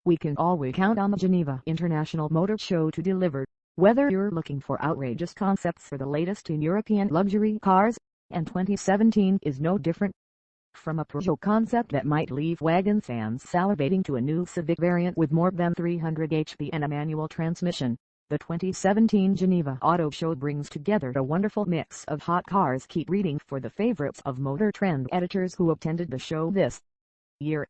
we can always count on the Geneva International Motor Show to deliver. Whether you're looking for outrageous concepts for the latest in European luxury cars, and 2017 is no different. From a Peugeot concept that might leave wagon fans salivating to a new Civic variant with more than 300 HP and a manual transmission, the 2017 Geneva Auto Show brings together a wonderful mix of hot cars. Keep reading for the favorites of Motor Trend editors who attended the show this year.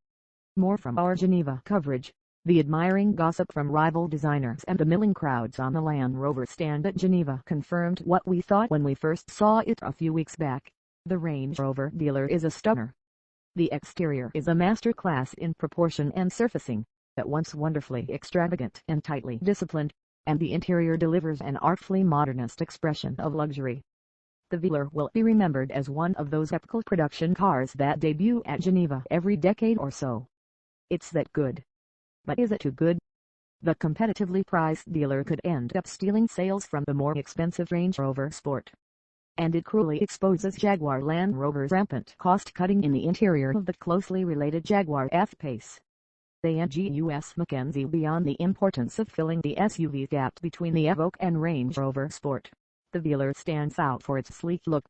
More from our Geneva coverage. The admiring gossip from rival designers and the milling crowds on the Land Rover stand at Geneva confirmed what we thought when we first saw it a few weeks back. The Range Rover dealer is a stunner. The exterior is a masterclass in proportion and surfacing, at once wonderfully extravagant and tightly disciplined, and the interior delivers an artfully modernist expression of luxury. The Velar will be remembered as one of those epical production cars that debut at Geneva every decade or so. It's that good. But is it too good? The competitively priced dealer could end up stealing sales from the more expensive Range Rover Sport. And it cruelly exposes Jaguar Land Rover's rampant cost-cutting in the interior of the closely related Jaguar F-Pace. They and Gus McKenzie beyond the importance of filling the SUV gap between the Evoque and Range Rover Sport. The Velar stands out for its sleek look.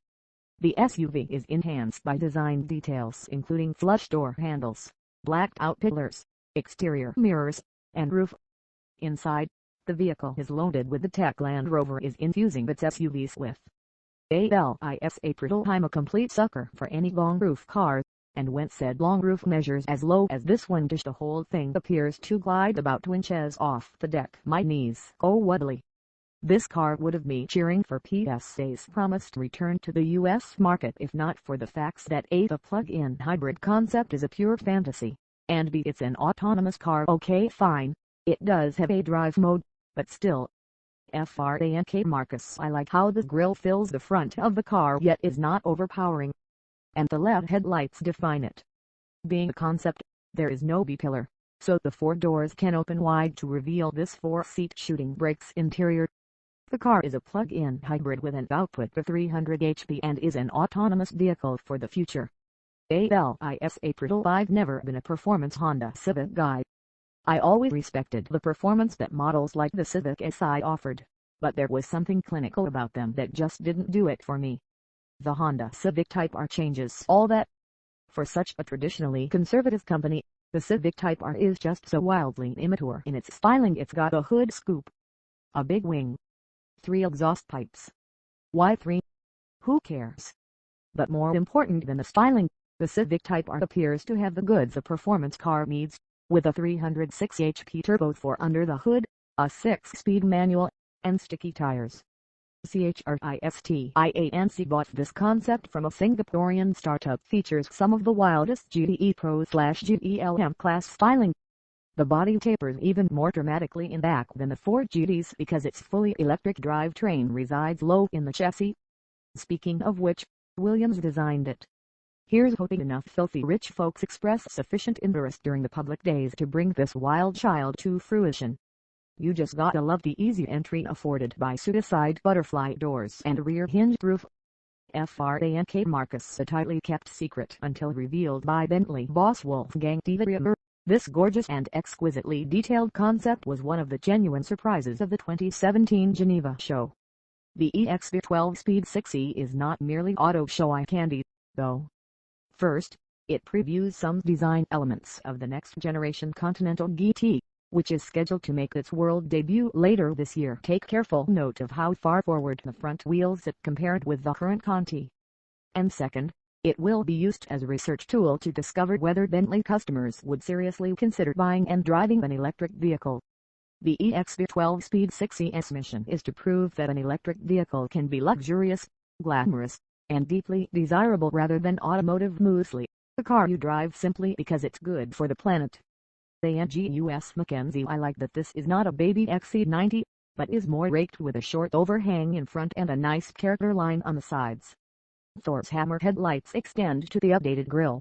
The SUV is enhanced by design details including flush door handles, blacked-out pillars, exterior mirrors, and roof. Inside, the vehicle is loaded with the tech Land Rover is infusing its SUVs with. I'm a complete sucker for any long roof car, and when said long roof measures as low as this one does, the whole thing appears to glide about 2 inches off the deck. My knees go wobbly. This car would have me cheering for PSA's promised return to the US market if not for the facts that A, the plug-in hybrid concept is a pure fantasy, and B, it's an autonomous car. Okay fine, it does have a drive mode, but still. Frank Marcus, I like how the grille fills the front of the car yet is not overpowering, and the LED headlights define it. Being a concept, there is no B-pillar, so the 4 doors can open wide to reveal this 4-seat shooting brakes interior. The car is a plug-in hybrid with an output of 300 HP and is an autonomous vehicle for the future. I've never been a performance Honda Civic guy. I always respected the performance that models like the Civic Si offered, but there was something clinical about them that just didn't do it for me. The Honda Civic Type R changes all that. For such a traditionally conservative company, the Civic Type R is just so wildly immature in its styling. It's got a hood scoop, a big wing, 3 exhaust pipes. Why 3? Who cares? But more important than the styling, the Civic Type R appears to have the goods a performance car needs, with a 306 HP turbo 4 under the hood, a 6-speed manual, and sticky tires. CHRISTIANC bought this concept from a Singaporean startup. Features some of the wildest GTE Pro/GTLM class styling. The body tapers even more dramatically in back than the Ford GTs because its fully electric drivetrain resides low in the chassis. Speaking of which, Williams designed it. Here's hoping enough filthy rich folks express sufficient interest during the public days to bring this wild child to fruition. You just gotta love the easy entry afforded by suicide butterfly doors and rear hinged roof. Frank Marcus, a tightly kept secret until revealed by Bentley boss Wolfgang Dietz. This gorgeous and exquisitely detailed concept was one of the genuine surprises of the 2017 Geneva show. The EXV 12-speed 6E is not merely auto show eye candy, though. First, it previews some design elements of the next-generation Continental GT, which is scheduled to make its world debut later this year. Take careful note of how far forward the front wheels sit compared with the current Conti. And second, it will be used as a research tool to discover whether Bentley customers would seriously consider buying and driving an electric vehicle. The EXV 12-speed 6E's mission is to prove that an electric vehicle can be luxurious, glamorous, and deeply desirable rather than automotive muesli, the car you drive simply because it's good for the planet. Gus McKenzie, I like that this is not a baby XC90, but is more raked with a short overhang in front and a nice character line on the sides. Thor's hammer headlights extend to the updated grille.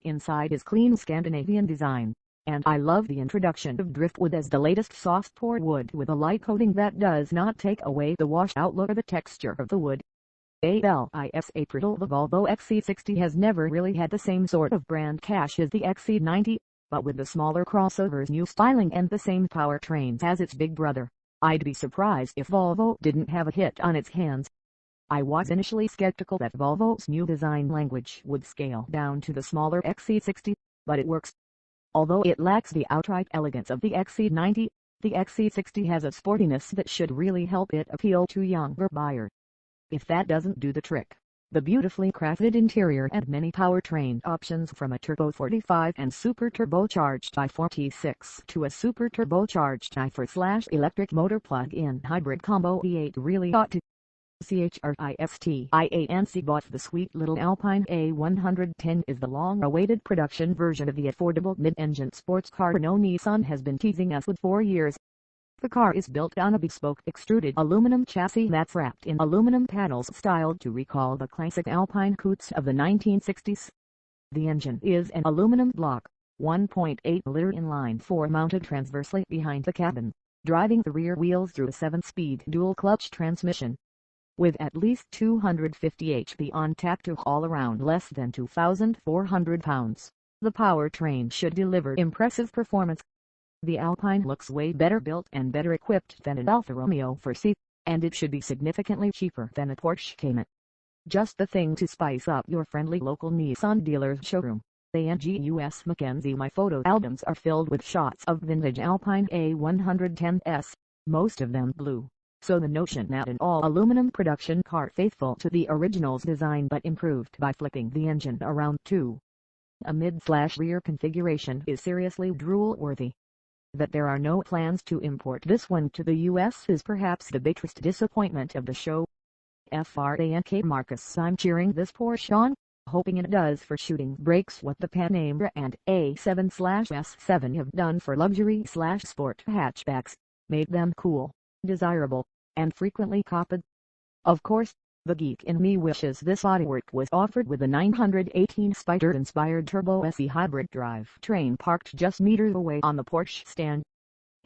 Inside is clean Scandinavian design, and I love the introduction of driftwood as the latest soft-poured wood with a light coating that does not take away the washed-out look or the texture of the wood. The Volvo XC60 has never really had the same sort of brand cash as the XC90, but with the smaller crossover's new styling and the same powertrains as its big brother. I'd be surprised if Volvo didn't have a hit on its hands. I was initially skeptical that Volvo's new design language would scale down to the smaller XC60, but it works. Although it lacks the outright elegance of the XC90, the XC60 has a sportiness that should really help it appeal to younger buyers. If that doesn't do the trick, the beautifully crafted interior and many powertrain options from a turbo 45 and super turbocharged i4T6 to a super turbocharged i4/electric motor plug-in hybrid combo V8 really ought to. CHRISTIANC bought the sweet little Alpine A110 is the long-awaited production version of the affordable mid-engine sports car Renault Nissan has been teasing us with for years. The car is built on a bespoke extruded aluminum chassis that's wrapped in aluminum panels styled to recall the classic Alpine coupe of the 1960s. The engine is an aluminum block, 1.8-liter inline-4 mounted transversely behind the cabin, driving the rear wheels through a 7-speed dual-clutch transmission. With at least 250 HP on tap to haul around less than 2,400 pounds, the powertrain should deliver impressive performance. The Alpine looks way better built and better equipped than an Alfa Romeo 4C, and it should be significantly cheaper than a Porsche Cayman. Just the thing to spice up your friendly local Nissan dealer's showroom. ANGUS Mackenzie. My photo albums are filled with shots of vintage Alpine A110s, most of them blue. So the notion that an all-aluminum production car faithful to the original's design but improved by flipping the engine around to a mid/rear configuration is seriously drool-worthy. That there are no plans to import this one to the US is perhaps the biggest disappointment of the show. FRANK Marcus. I'm cheering this Porsche on, hoping it does for shooting brakes what the Panamera and A7/S7 have done for luxury/sport hatchbacks, made them cool, desirable, and frequently copied. Of course, the geek in me wishes this bodywork was offered with a 918 Spider-inspired Turbo SE hybrid drivetrain parked just meters away on the Porsche stand.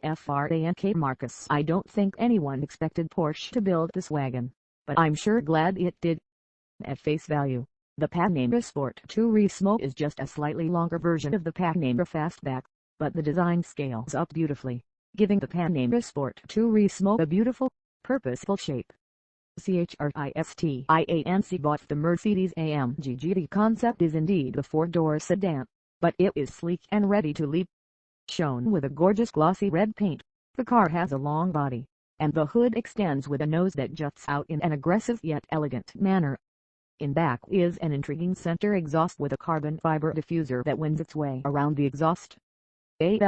FRANK Marcus. I don't think anyone expected Porsche to build this wagon, but I'm sure glad it did. At face value, the Panamera Sport 2 is just a slightly longer version of the Panamera Fastback, but the design scales up beautifully, giving the Panamera Sport 2 a beautiful, purposeful shape. CHRISTIANC bought the Mercedes-AMG GT concept is indeed a 4-door sedan, but it is sleek and ready to leap. Shown with a gorgeous glossy red paint, the car has a long body, and the hood extends with a nose that juts out in an aggressive yet elegant manner. In back is an intriguing center exhaust with a carbon fiber diffuser that winds its way around the exhaust. The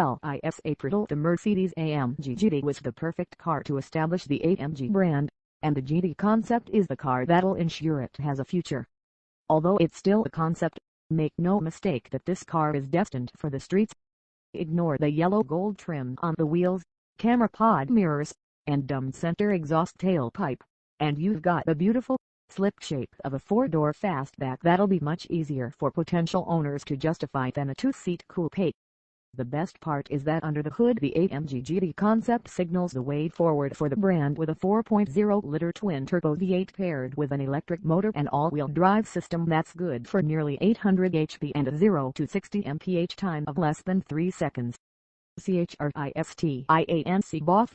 Mercedes-AMG GT was the perfect car to establish the AMG brand, and the GT concept is the car that'll ensure it has a future. Although it's still a concept, make no mistake that this car is destined for the streets. Ignore the yellow gold trim on the wheels, camera pod mirrors, and domed center exhaust tailpipe, and you've got the beautiful, slick shape of a 4-door fastback that'll be much easier for potential owners to justify than a 2-seat coupe. The best part is that under the hood the AMG GT concept signals the way forward for the brand with a 4.0-liter twin-turbo V8 paired with an electric motor and all-wheel drive system that's good for nearly 800 HP and a 0 to 60 mph time of less than 3 seconds. CHRISTIANC bought